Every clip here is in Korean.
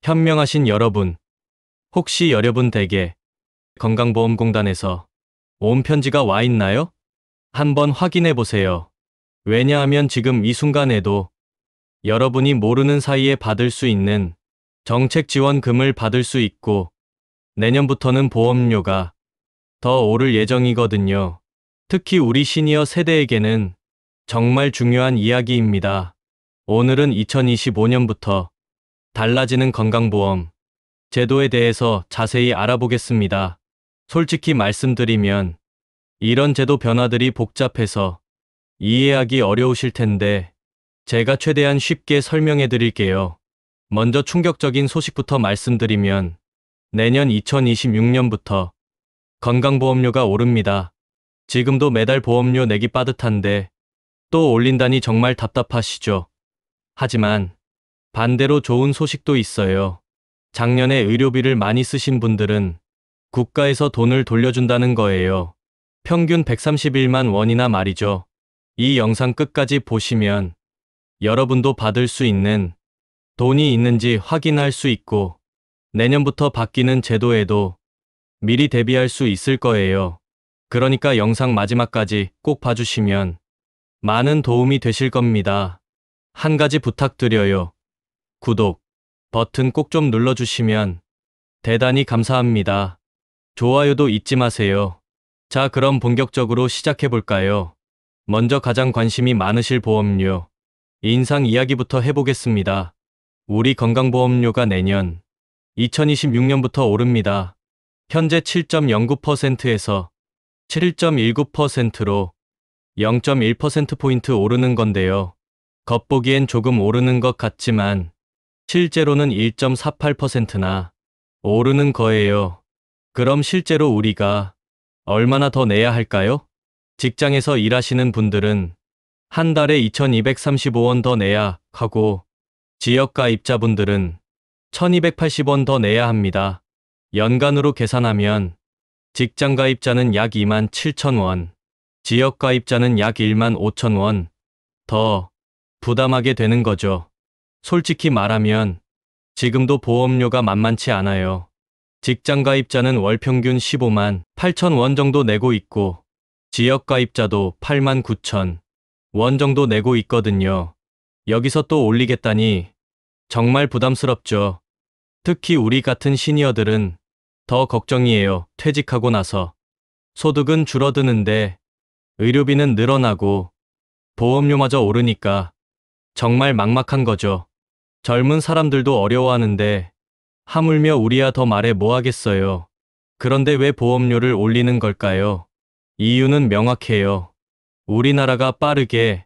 현명하신 여러분, 혹시 여러분 댁에 건강보험공단에서 온 편지가 와 있나요? 한번 확인해 보세요. 왜냐하면 지금 이 순간에도 여러분이 모르는 사이에 받을 수 있는 정책 지원금을 받을 수 있고 내년부터는 보험료가 더 오를 예정이거든요. 특히 우리 시니어 세대에게는 정말 중요한 이야기입니다. 오늘은 2025년부터 달라지는 건강보험 제도에 대해서 자세히 알아보겠습니다. 솔직히 말씀드리면 이런 제도 변화들이 복잡해서 이해하기 어려우실 텐데 제가 최대한 쉽게 설명해 드릴게요. 먼저 충격적인 소식부터 말씀드리면 내년 2026년부터 건강보험료가 오릅니다. 지금도 매달 보험료 내기 빠듯한데 또 올린다니 정말 답답하시죠? 하지만 반대로 좋은 소식도 있어요. 작년에 의료비를 많이 쓰신 분들은 국가에서 돈을 돌려준다는 거예요. 평균 131만 원이나 말이죠. 이 영상 끝까지 보시면 여러분도 받을 수 있는 돈이 있는지 확인할 수 있고 내년부터 바뀌는 제도에도 미리 대비할 수 있을 거예요. 그러니까 영상 마지막까지 꼭 봐주시면 많은 도움이 되실 겁니다. 한 가지 부탁드려요. 구독 버튼 꼭 좀 눌러주시면 대단히 감사합니다. 좋아요도 잊지 마세요. 자, 그럼 본격적으로 시작해볼까요? 먼저 가장 관심이 많으실 보험료, 인상 이야기부터 해보겠습니다. 우리 건강보험료가 내년 2026년부터 오릅니다. 현재 7.09%에서 7.19%로 0.1%포인트 오르는 건데요. 겉보기엔 조금 오르는 것 같지만 실제로는 1.48%나 오르는 거예요. 그럼 실제로 우리가 얼마나 더 내야 할까요? 직장에서 일하시는 분들은 한 달에 2,235원 더 내야 하고 지역가입자분들은 1,280원 더 내야 합니다. 연간으로 계산하면 직장가입자는 약 27,000원, 지역가입자는 약 15,000원 더 부담하게 되는 거죠. 솔직히 말하면 지금도 보험료가 만만치 않아요. 직장가입자는 월 평균 15만 8천 원 정도 내고 있고 지역가입자도 8만 9천 원 정도 내고 있거든요. 여기서 또 올리겠다니 정말 부담스럽죠. 특히 우리 같은 시니어들은 더 걱정이에요. 퇴직하고 나서 소득은 줄어드는데 의료비는 늘어나고 보험료마저 오르니까 정말 막막한 거죠. 젊은 사람들도 어려워하는데 하물며 우리야 더 말해 뭐 하겠어요. 그런데 왜 보험료를 올리는 걸까요? 이유는 명확해요. 우리나라가 빠르게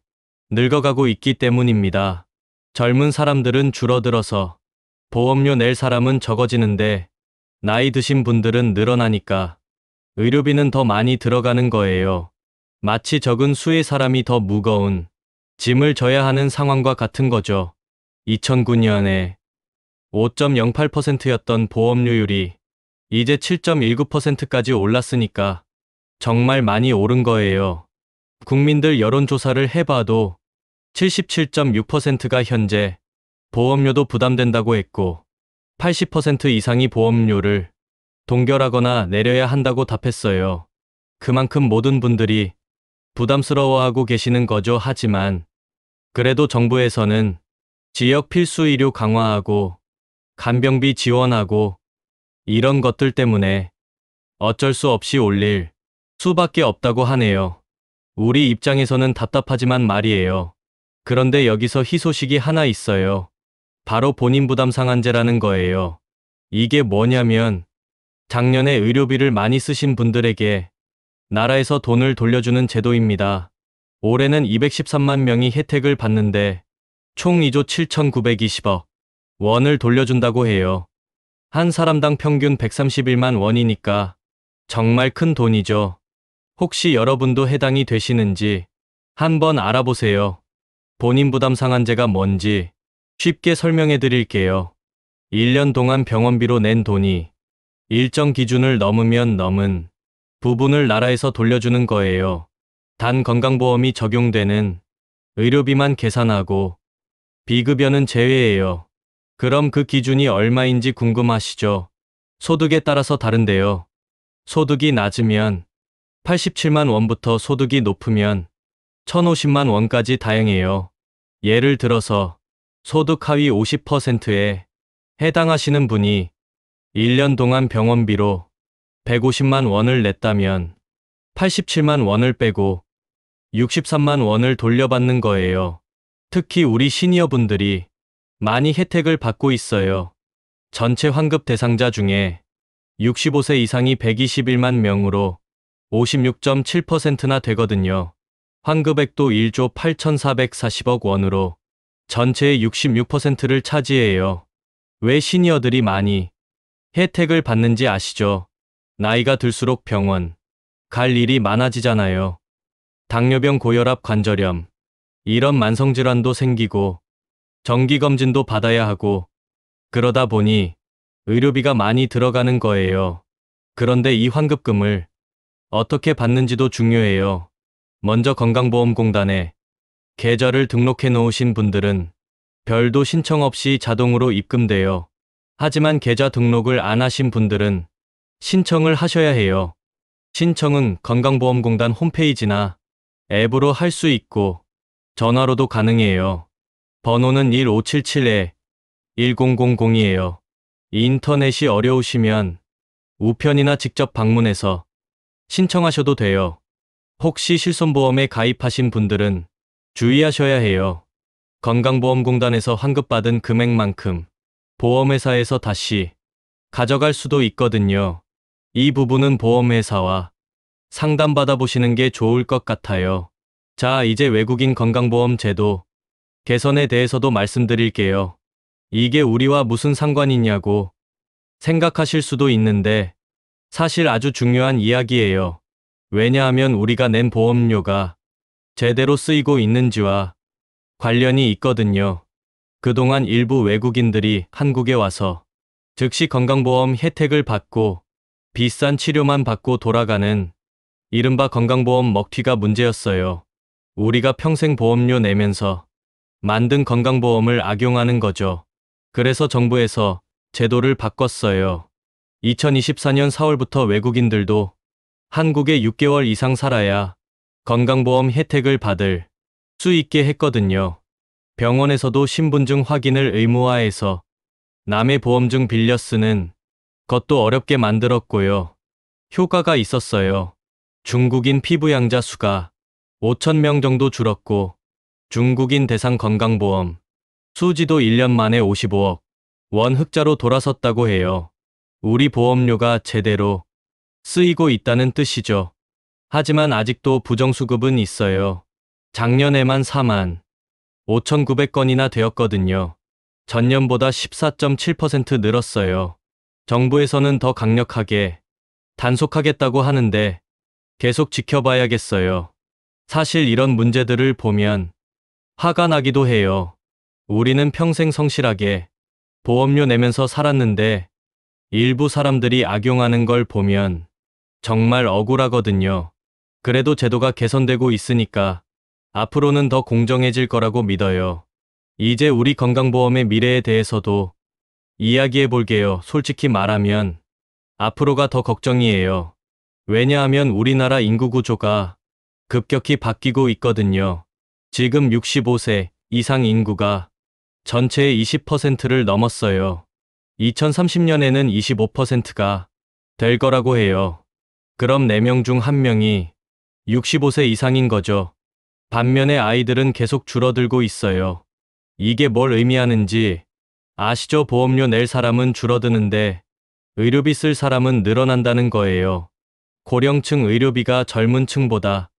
늙어가고 있기 때문입니다. 젊은 사람들은 줄어들어서 보험료 낼 사람은 적어지는데 나이 드신 분들은 늘어나니까 의료비는 더 많이 들어가는 거예요. 마치 적은 수의 사람이 더 무거운 짐을 져야 하는 상황과 같은 거죠. 2009년에 5.08%였던 보험료율이 이제 7.19%까지 올랐으니까 정말 많이 오른 거예요. 국민들 여론조사를 해봐도 77.6%가 현재 보험료도 부담된다고 했고 80% 이상이 보험료를 동결하거나 내려야 한다고 답했어요. 그만큼 모든 분들이 부담스러워하고 계시는 거죠. 하지만 그래도 정부에서는 지역 필수 의료 강화하고 간병비 지원하고 이런 것들 때문에 어쩔 수 없이 올릴 수밖에 없다고 하네요. 우리 입장에서는 답답하지만 말이에요. 그런데 여기서 희소식이 하나 있어요. 바로 본인 부담 상한제라는 거예요. 이게 뭐냐면 작년에 의료비를 많이 쓰신 분들에게 나라에서 돈을 돌려주는 제도입니다. 올해는 213만 명이 혜택을 받는데 총 2조 7,920억 원을 돌려준다고 해요. 한 사람당 평균 131만 원이니까 정말 큰 돈이죠. 혹시 여러분도 해당이 되시는지 한번 알아보세요. 본인 부담 상한제가 뭔지 쉽게 설명해 드릴게요. 1년 동안 병원비로 낸 돈이 일정 기준을 넘으면 넘은 부분을 나라에서 돌려주는 거예요. 단 건강보험이 적용되는 의료비만 계산하고 비급여는 제외예요. 그럼 그 기준이 얼마인지 궁금하시죠? 소득에 따라서 다른데요. 소득이 낮으면 87만 원부터 소득이 높으면 1050만 원까지 다양해요. 예를 들어서 소득 하위 50%에 해당하시는 분이 1년 동안 병원비로 150만 원을 냈다면 87만 원을 빼고 63만 원을 돌려받는 거예요. 특히 우리 시니어분들이 많이 혜택을 받고 있어요. 전체 환급 대상자 중에 65세 이상이 121만 명으로 56.7%나 되거든요. 환급액도 1조 8,440억 원으로 전체의 66%를 차지해요. 왜 시니어들이 많이 혜택을 받는지 아시죠? 나이가 들수록 병원 갈 일이 많아지잖아요. 당뇨병, 고혈압, 관절염 이런 만성질환도 생기고 정기검진도 받아야 하고 그러다 보니 의료비가 많이 들어가는 거예요. 그런데 이 환급금을 어떻게 받는지도 중요해요. 먼저 건강보험공단에 계좌를 등록해 놓으신 분들은 별도 신청 없이 자동으로 입금돼요. 하지만 계좌 등록을 안 하신 분들은 신청을 하셔야 해요. 신청은 건강보험공단 홈페이지나 앱으로 할 수 있고 전화로도 가능해요. 번호는 1577-1000이에요. 인터넷이 어려우시면 우편이나 직접 방문해서 신청하셔도 돼요. 혹시 실손보험에 가입하신 분들은 주의하셔야 해요. 건강보험공단에서 환급받은 금액만큼 보험회사에서 다시 가져갈 수도 있거든요. 이 부분은 보험회사와 상담받아 보시는 게 좋을 것 같아요. 자, 이제 외국인 건강보험 제도 개선에 대해서도 말씀드릴게요. 이게 우리와 무슨 상관이냐고 생각하실 수도 있는데 사실 아주 중요한 이야기예요. 왜냐하면 우리가 낸 보험료가 제대로 쓰이고 있는지와 관련이 있거든요. 그동안 일부 외국인들이 한국에 와서 즉시 건강보험 혜택을 받고 비싼 치료만 받고 돌아가는 이른바 건강보험 먹튀가 문제였어요. 우리가 평생 보험료 내면서 만든 건강보험을 악용하는 거죠. 그래서 정부에서 제도를 바꿨어요. 2024년 4월부터 외국인들도 한국에 6개월 이상 살아야 건강보험 혜택을 받을 수 있게 했거든요. 병원에서도 신분증 확인을 의무화해서 남의 보험증 빌려 쓰는 것도 어렵게 만들었고요. 효과가 있었어요. 중국인 피부양자 수가 5천 명 정도 줄었고 중국인 대상 건강보험 수지도 1년 만에 55억 원 흑자로 돌아섰다고 해요. 우리 보험료가 제대로 쓰이고 있다는 뜻이죠. 하지만 아직도 부정수급은 있어요. 작년에만 4만 5,900건이나 되었거든요. 전년보다 14.7% 늘었어요. 정부에서는 더 강력하게 단속하겠다고 하는데 계속 지켜봐야겠어요. 사실 이런 문제들을 보면 화가 나기도 해요. 우리는 평생 성실하게 보험료 내면서 살았는데 일부 사람들이 악용하는 걸 보면 정말 억울하거든요. 그래도 제도가 개선되고 있으니까 앞으로는 더 공정해질 거라고 믿어요. 이제 우리 건강보험의 미래에 대해서도 이야기해 볼게요. 솔직히 말하면 앞으로가 더 걱정이에요. 왜냐하면 우리나라 인구 구조가 급격히 바뀌고 있거든요. 지금 65세 이상 인구가 전체의 20%를 넘었어요. 2030년에는 25%가 될 거라고 해요. 그럼 4명 중 1명이 65세 이상인 거죠. 반면에 아이들은 계속 줄어들고 있어요. 이게 뭘 의미하는지 아시죠? 보험료 낼 사람은 줄어드는데 의료비 쓸 사람은 늘어난다는 거예요. 고령층 의료비가 젊은 층보다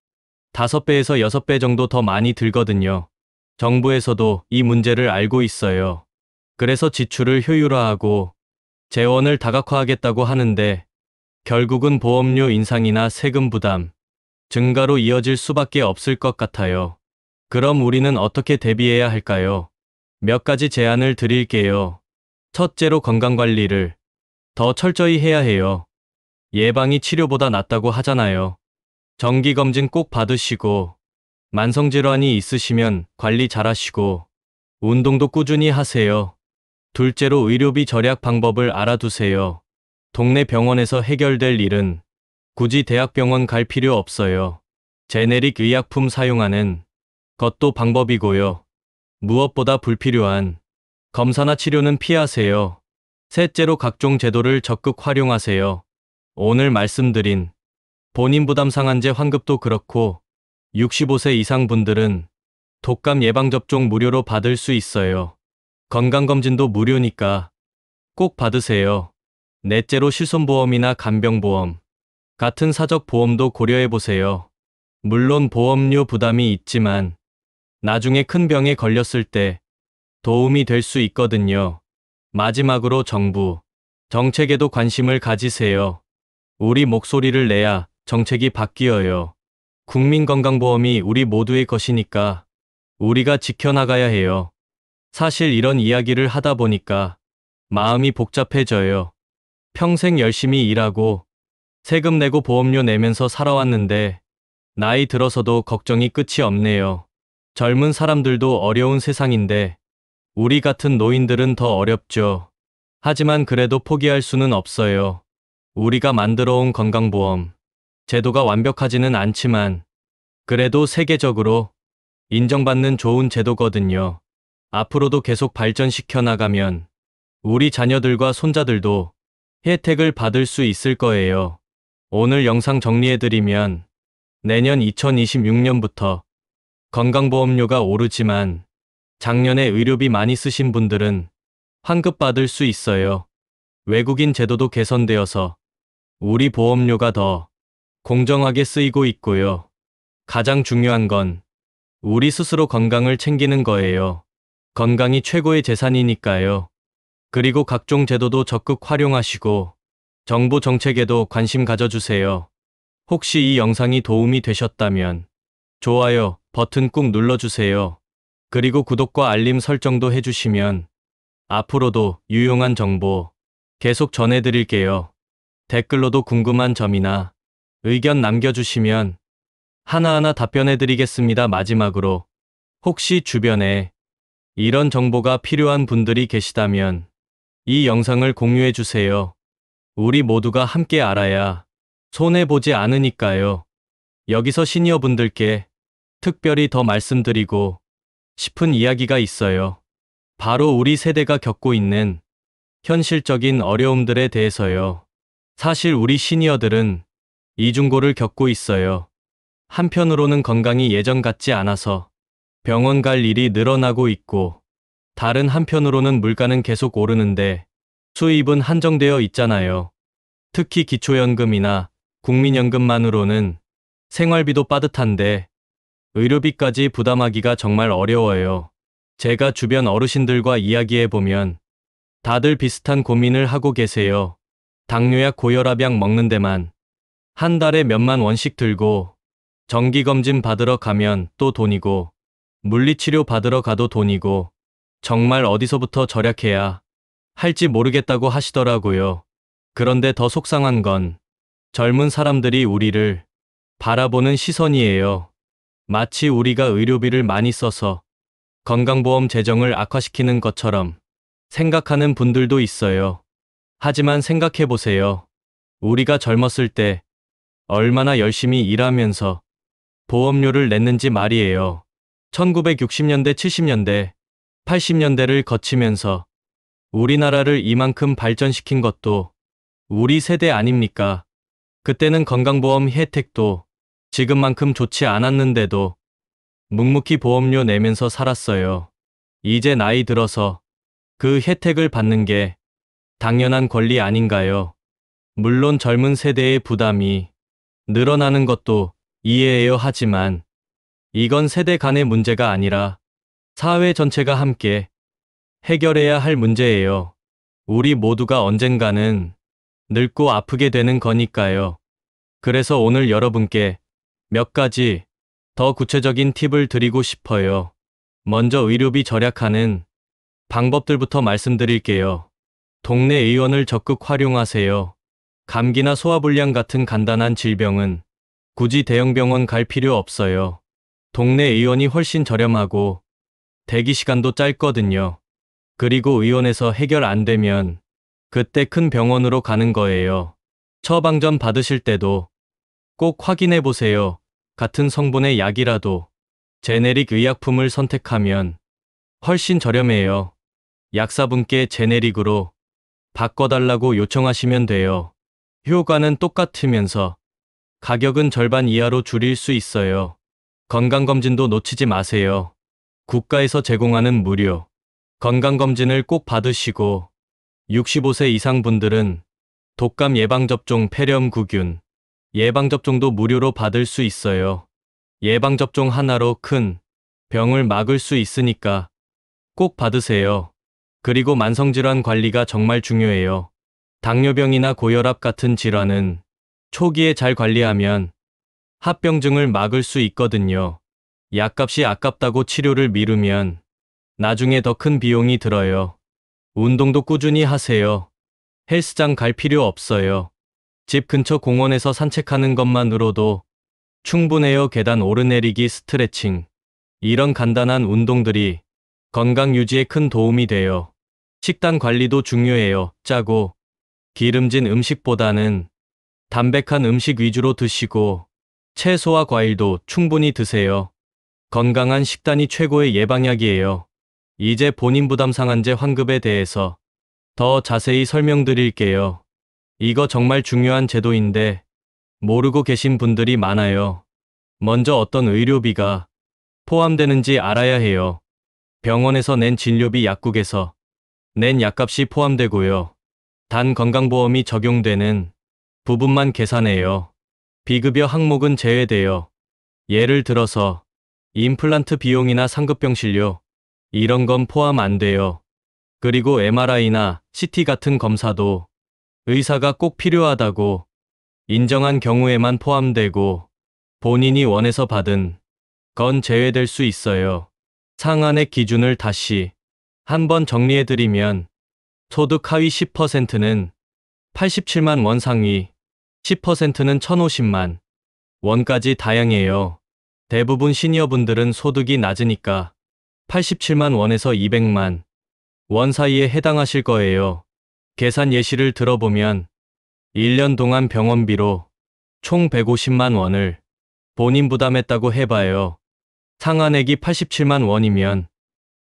5배에서 6배 정도 더 많이 들거든요. 정부에서도 이 문제를 알고 있어요. 그래서 지출을 효율화하고 재원을 다각화하겠다고 하는데 결국은 보험료 인상이나 세금 부담 증가로 이어질 수밖에 없을 것 같아요. 그럼 우리는 어떻게 대비해야 할까요? 몇 가지 제안을 드릴게요. 첫째로 건강관리를 더 철저히 해야 해요. 예방이 치료보다 낫다고 하잖아요. 정기검진 꼭 받으시고 만성질환이 있으시면 관리 잘하시고 운동도 꾸준히 하세요. 둘째로 의료비 절약 방법을 알아두세요. 동네 병원에서 해결될 일은 굳이 대학병원 갈 필요 없어요. 제네릭 의약품 사용하는 것도 방법이고요. 무엇보다 불필요한 검사나 치료는 피하세요. 셋째로 각종 제도를 적극 활용하세요. 오늘 말씀드린 본인 부담 상한제 환급도 그렇고 65세 이상 분들은 독감 예방접종 무료로 받을 수 있어요. 건강검진도 무료니까 꼭 받으세요. 넷째로 실손보험이나 간병보험 같은 사적보험도 고려해보세요. 물론 보험료 부담이 있지만 나중에 큰 병에 걸렸을 때 도움이 될 수 있거든요. 마지막으로 정부 정책에도 관심을 가지세요. 우리 목소리를 내야 정책이 바뀌어요. 국민건강보험이 우리 모두의 것이니까 우리가 지켜나가야 해요. 사실 이런 이야기를 하다 보니까 마음이 복잡해져요. 평생 열심히 일하고 세금 내고 보험료 내면서 살아왔는데 나이 들어서도 걱정이 끝이 없네요. 젊은 사람들도 어려운 세상인데 우리 같은 노인들은 더 어렵죠. 하지만 그래도 포기할 수는 없어요. 우리가 만들어 온 건강보험 제도가 완벽하지는 않지만 그래도 세계적으로 인정받는 좋은 제도거든요. 앞으로도 계속 발전시켜 나가면 우리 자녀들과 손자들도 혜택을 받을 수 있을 거예요. 오늘 영상 정리해드리면 내년 2026년부터 건강보험료가 오르지만 작년에 의료비 많이 쓰신 분들은 환급받을 수 있어요. 외국인 제도도 개선되어서 우리 보험료가 더 공정하게 쓰이고 있고요. 가장 중요한 건 우리 스스로 건강을 챙기는 거예요. 건강이 최고의 재산이니까요. 그리고 각종 제도도 적극 활용하시고 정부 정책에도 관심 가져주세요. 혹시 이 영상이 도움이 되셨다면 좋아요 버튼 꾹 눌러주세요. 그리고 구독과 알림 설정도 해주시면 앞으로도 유용한 정보 계속 전해드릴게요. 댓글로도 궁금한 점이나 의견 남겨주시면 하나하나 답변해드리겠습니다. 마지막으로 혹시 주변에 이런 정보가 필요한 분들이 계시다면 이 영상을 공유해주세요. 우리 모두가 함께 알아야 손해보지 않으니까요. 여기서 시니어분들께 특별히 더 말씀드리고 싶은 이야기가 있어요. 바로 우리 세대가 겪고 있는 현실적인 어려움들에 대해서요. 사실 우리 시니어들은 이중고를 겪고 있어요. 한편으로는 건강이 예전 같지 않아서 병원 갈 일이 늘어나고 있고 다른 한편으로는 물가는 계속 오르는데 수입은 한정되어 있잖아요. 특히 기초연금이나 국민연금만으로는 생활비도 빠듯한데 의료비까지 부담하기가 정말 어려워요. 제가 주변 어르신들과 이야기해보면 다들 비슷한 고민을 하고 계세요. 당뇨약 고혈압약 먹는 데만 한 달에 몇만 원씩 들고 정기검진 받으러 가면 또 돈이고 물리치료 받으러 가도 돈이고 정말 어디서부터 절약해야 할지 모르겠다고 하시더라고요. 그런데 더 속상한 건 젊은 사람들이 우리를 바라보는 시선이에요. 마치 우리가 의료비를 많이 써서 건강보험 재정을 악화시키는 것처럼 생각하는 분들도 있어요. 하지만 생각해보세요. 우리가 젊었을 때 얼마나 열심히 일하면서 보험료를 냈는지 말이에요. 1960년대, 70년대, 80년대를 거치면서 우리나라를 이만큼 발전시킨 것도 우리 세대 아닙니까? 그때는 건강보험 혜택도 지금만큼 좋지 않았는데도 묵묵히 보험료 내면서 살았어요. 이제 나이 들어서 그 혜택을 받는 게 당연한 권리 아닌가요? 물론 젊은 세대의 부담이 늘어나는 것도 이해해요. 하지만 이건 세대 간의 문제가 아니라 사회 전체가 함께 해결해야 할 문제예요. 우리 모두가 언젠가는 늙고 아프게 되는 거니까요. 그래서 오늘 여러분께 몇 가지 더 구체적인 팁을 드리고 싶어요. 먼저 의료비 절약하는 방법들부터 말씀드릴게요. 동네 의원을 적극 활용하세요. 감기나 소화불량 같은 간단한 질병은 굳이 대형병원 갈 필요 없어요. 동네 의원이 훨씬 저렴하고 대기 시간도 짧거든요. 그리고 의원에서 해결 안 되면 그때 큰 병원으로 가는 거예요. 처방전 받으실 때도 꼭 확인해 보세요. 같은 성분의 약이라도 제네릭 의약품을 선택하면 훨씬 저렴해요. 약사분께 제네릭으로 바꿔달라고 요청하시면 돼요. 효과는 똑같으면서 가격은 절반 이하로 줄일 수 있어요. 건강검진도 놓치지 마세요. 국가에서 제공하는 무료 건강검진을 꼭 받으시고 65세 이상 분들은 독감 예방접종 폐렴구균 예방접종도 무료로 받을 수 있어요. 예방접종 하나로 큰 병을 막을 수 있으니까 꼭 받으세요. 그리고 만성질환 관리가 정말 중요해요. 당뇨병이나 고혈압 같은 질환은 초기에 잘 관리하면 합병증을 막을 수 있거든요. 약값이 아깝다고 치료를 미루면 나중에 더 큰 비용이 들어요. 운동도 꾸준히 하세요. 헬스장 갈 필요 없어요. 집 근처 공원에서 산책하는 것만으로도 충분해요. 계단 오르내리기, 스트레칭. 이런 간단한 운동들이 건강 유지에 큰 도움이 돼요. 식단 관리도 중요해요. 짜고 기름진 음식보다는 담백한 음식 위주로 드시고 채소와 과일도 충분히 드세요. 건강한 식단이 최고의 예방약이에요. 이제 본인 부담 상한제 환급에 대해서 더 자세히 설명드릴게요. 이거 정말 중요한 제도인데 모르고 계신 분들이 많아요. 먼저 어떤 의료비가 포함되는지 알아야 해요. 병원에서 낸 진료비, 약국에서 낸 약값이 포함되고요. 단 건강보험이 적용되는 부분만 계산해요. 비급여 항목은 제외돼요. 예를 들어서 임플란트 비용이나 상급병 진료 이런 건 포함 안 돼요. 그리고 MRI나 CT 같은 검사도 의사가 꼭 필요하다고 인정한 경우에만 포함되고 본인이 원해서 받은 건 제외될 수 있어요. 상한액 기준을 다시 한번 정리해드리면 소득 하위 10%는 87만 원, 상위 10%는 1,050만 원까지 다양해요. 대부분 시니어분들은 소득이 낮으니까 87만 원에서 200만 원 사이에 해당하실 거예요. 계산 예시를 들어보면 1년 동안 병원비로 총 150만 원을 본인 부담했다고 해봐요. 상한액이 87만 원이면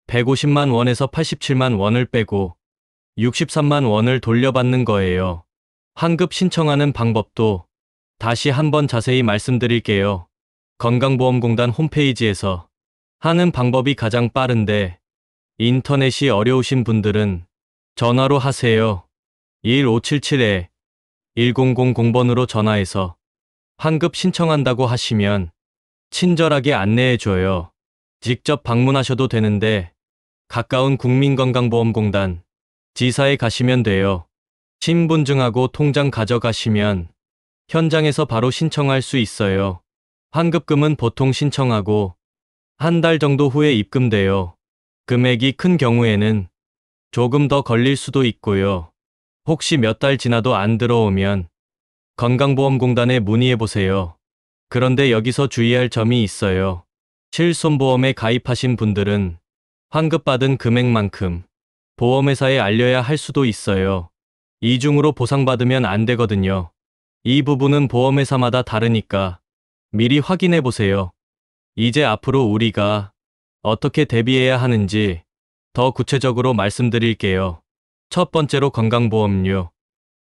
150만 원에서 87만 원을 빼고 63만 원을 돌려받는 거예요. 환급 신청하는 방법도 다시 한번 자세히 말씀드릴게요. 건강보험공단 홈페이지에서 하는 방법이 가장 빠른데 인터넷이 어려우신 분들은 전화로 하세요. 1577-1000번으로 전화해서 환급 신청한다고 하시면 친절하게 안내해줘요. 직접 방문하셔도 되는데 가까운 국민건강보험공단 지사에 가시면 돼요. 신분증하고 통장 가져가시면 현장에서 바로 신청할 수 있어요. 환급금은 보통 신청하고 한 달 정도 후에 입금돼요. 금액이 큰 경우에는 조금 더 걸릴 수도 있고요. 혹시 몇 달 지나도 안 들어오면 건강보험공단에 문의해보세요. 그런데 여기서 주의할 점이 있어요. 실손보험에 가입하신 분들은 환급받은 금액만큼 보험회사에 알려야 할 수도 있어요. 이중으로 보상받으면 안 되거든요. 이 부분은 보험회사마다 다르니까 미리 확인해보세요. 이제 앞으로 우리가 어떻게 대비해야 하는지 더 구체적으로 말씀드릴게요. 첫 번째로 건강보험료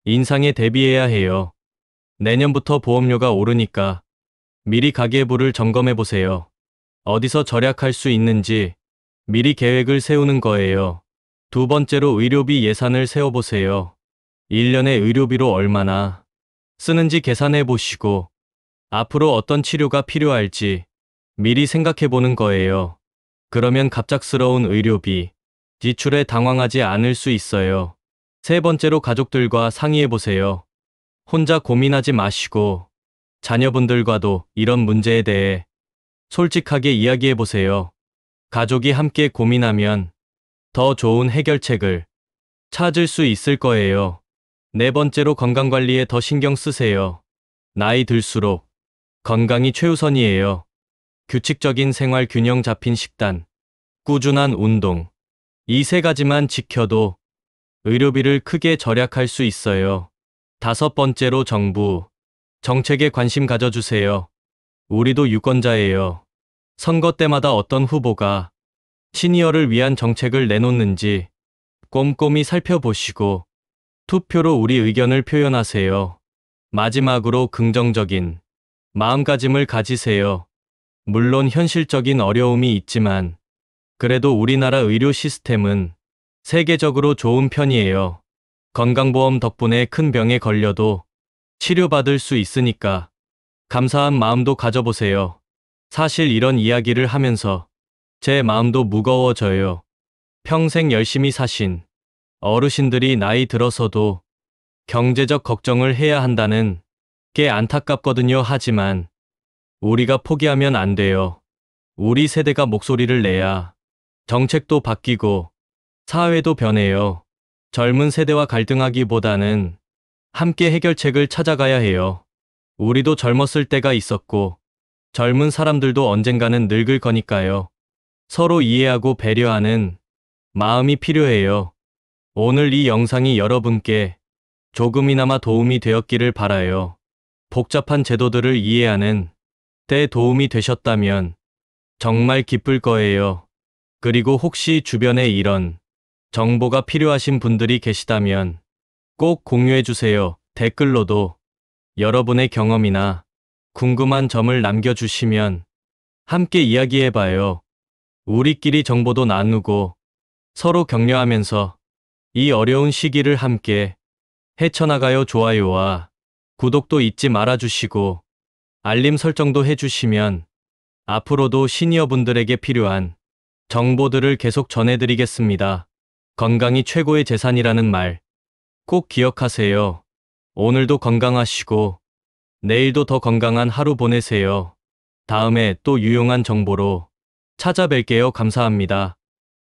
인상에 대비해야 해요. 내년부터 보험료가 오르니까 미리 가계부를 점검해보세요. 어디서 절약할 수 있는지 미리 계획을 세우는 거예요. 두 번째로 의료비 예산을 세워보세요. 1년에 의료비로 얼마나 쓰는지 계산해보시고 앞으로 어떤 치료가 필요할지 미리 생각해보는 거예요. 그러면 갑작스러운 의료비 지출에 당황하지 않을 수 있어요. 세 번째로 가족들과 상의해보세요. 혼자 고민하지 마시고 자녀분들과도 이런 문제에 대해 솔직하게 이야기해보세요. 가족이 함께 고민하면 더 좋은 해결책을 찾을 수 있을 거예요. 네 번째로 건강관리에 더 신경 쓰세요. 나이 들수록 건강이 최우선이에요. 규칙적인 생활, 균형 잡힌 식단, 꾸준한 운동, 이 세 가지만 지켜도 의료비를 크게 절약할 수 있어요. 다섯 번째로 정부, 정책에 관심 가져주세요. 우리도 유권자예요. 선거 때마다 어떤 후보가 시니어를 위한 정책을 내놓는지 꼼꼼히 살펴보시고 투표로 우리 의견을 표현하세요. 마지막으로 긍정적인 마음가짐을 가지세요. 물론 현실적인 어려움이 있지만 그래도 우리나라 의료 시스템은 세계적으로 좋은 편이에요. 건강보험 덕분에 큰 병에 걸려도 치료받을 수 있으니까 감사한 마음도 가져보세요. 사실 이런 이야기를 하면서 제 마음도 무거워져요. 평생 열심히 사신 어르신들이 나이 들어서도 경제적 걱정을 해야 한다는 게 안타깝거든요. 하지만 우리가 포기하면 안 돼요. 우리 세대가 목소리를 내야 정책도 바뀌고 사회도 변해요. 젊은 세대와 갈등하기보다는 함께 해결책을 찾아가야 해요. 우리도 젊었을 때가 있었고 젊은 사람들도 언젠가는 늙을 거니까요. 서로 이해하고 배려하는 마음이 필요해요. 오늘 이 영상이 여러분께 조금이나마 도움이 되었기를 바라요. 복잡한 제도들을 이해하는 데 도움이 되셨다면 정말 기쁠 거예요. 그리고 혹시 주변에 이런 정보가 필요하신 분들이 계시다면 꼭 공유해 주세요. 댓글로도 여러분의 경험이나 궁금한 점을 남겨주시면 함께 이야기해봐요. 우리끼리 정보도 나누고 서로 격려하면서 이 어려운 시기를 함께 헤쳐나가요. 좋아요와 구독도 잊지 말아주시고 알림 설정도 해주시면 앞으로도 시니어분들에게 필요한 정보들을 계속 전해드리겠습니다. 건강이 최고의 재산이라는 말 꼭 기억하세요. 오늘도 건강하시고 내일도 더 건강한 하루 보내세요. 다음에 또 유용한 정보로 찾아뵐게요. 감사합니다.